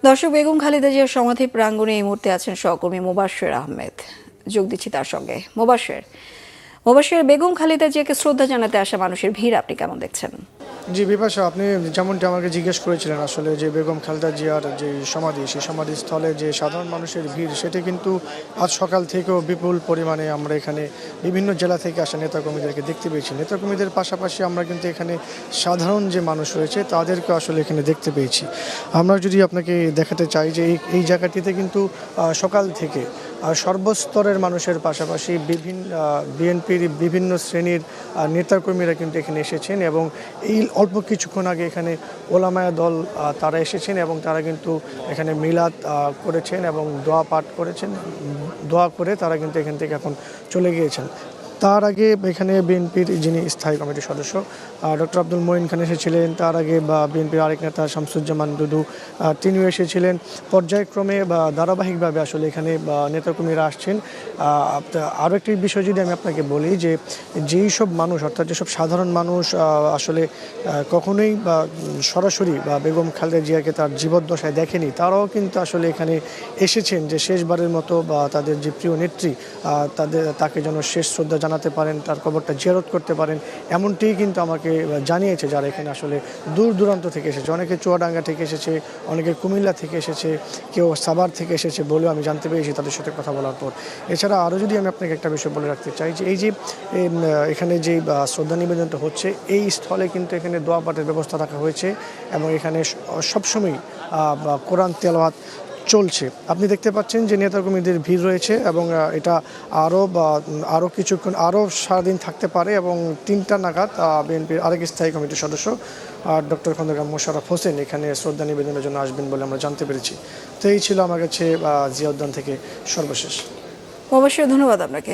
দর্শক, বেগম খালেদা জিয়ার সমাধি প্রাঙ্গণে এই মুহূর্তে আছেন সহকর্মী মোবাশ্বের আহমেদ। যোগ দিচ্ছি তার সঙ্গে। মোবাশ্বের, বেগম খালেদা জিয়াকে শ্রদ্ধা জানাতে আসা মানুষের ভিড় আপনি কেমন দেখছেন? জি বিপাশা, আপনি যেমনটি আমাকে জিজ্ঞেস করেছিলেন আসলে যে বেগম খালেদা জিয়ার যে সমাধি, সেই সমাধিস্থলে যে সাধারণ মানুষের ভিড়, সেটা কিন্তু আজ সকাল থেকেও বিপুল পরিমাণে আমরা এখানে বিভিন্ন জেলা থেকে আসা নেতাকর্মীদেরকে দেখতে পেয়েছি। নেতাকর্মীদের পাশাপাশি আমরা কিন্তু এখানে সাধারণ যে মানুষ রয়েছে তাদেরকে আসলে এখানে দেখতে পেয়েছি। আমরা যদি আপনাকে দেখাতে চাই যে এই জায়গাটিতে কিন্তু সকাল থেকে সর্বস্তরের মানুষের পাশাপাশি বিএনপির বিভিন্ন শ্রেণীর নেতাকর্মীরা কিন্তু এখানে এসেছেন এবং এই অল্প কিছুক্ষণ আগে এখানে ওলামায়া দল তারা এসেছেন এবং তারা কিন্তু এখানে মিলাদ করেছেন এবং দোয়া পাঠ করেছেন। দোয়া করে তারা কিন্তু এখান থেকে এখন চলে গিয়েছেন। তার আগে এখানে বিএনপির যিনি স্থায়ী কমিটির সদস্য ডক্টর আব্দুল মঈন খান এসেছিলেন। তার আগে বিএনপির আরেক নেতা শামসুজ্জামান দুদু তিনিও এসেছিলেন। পর্যায়ক্রমে ধারাবাহিকভাবে আসলে এখানে নেতাকর্মীরা আসছেন। আরও একটি বিষয় যদি আমি আপনাকে বলি যে যেই সব মানুষ, অর্থাৎ যেসব সাধারণ মানুষ আসলে কখনোই সরাসরি বেগম খালেদা জিয়াকে তার জীবদ্দশায় দেখেনি, তারাও কিন্তু আসলে এখানে এসেছেন যে শেষবারের মতো তাদের যে প্রিয় নেত্রী তাকে যেন শেষ শ্রদ্ধা জানাতে পারেন, তার কবরটা জিয়ারত করতে পারেন, এমনটিই কিন্তু আমাকে জানিয়েছে যারা এখানে আসলে দূর দূরান্ত থেকে এসেছে। অনেকে চুয়াডাঙ্গা থেকে এসেছে, অনেকে কুমিল্লা থেকে এসেছে, কেউ সাভার থেকে এসেছে বলেও আমি জানতে পেরেছি তাদের সাথে কথা বলার পর। এছাড়া আরও যদি আমি আপনাকে একটা বিষয় বলে রাখতে চাই যে এই যে এখানে যে শ্রদ্ধা নিবেদনটা হচ্ছে, এই স্থলে কিন্তু এখানে দোয়া পাঠের ব্যবস্থা রাখা হয়েছে এবং এখানে সবসময় কোরআন তেলাওয়াত চলছে। আপনি দেখতে পাচ্ছেন যে নেতাকর্মীদের ভিড় রয়েছে এবং এটা আরও কিছুক্ষণ আরও সারাদিন থাকতে পারে এবং ৩টা নাগাদ বিএনপির আরেক স্থায়ী কমিটির সদস্য ডক্টর খন্দকার মোশাররফ হোসেন এখানে শ্রদ্ধা নিবেদনের জন্য আসবেন বলে আমরা জানতে পেরেছি। তো এই ছিল আমার কাছে জিয়া উদ্যান থেকে সর্বশেষ। অবশ্যই ধন্যবাদ আপনাকে।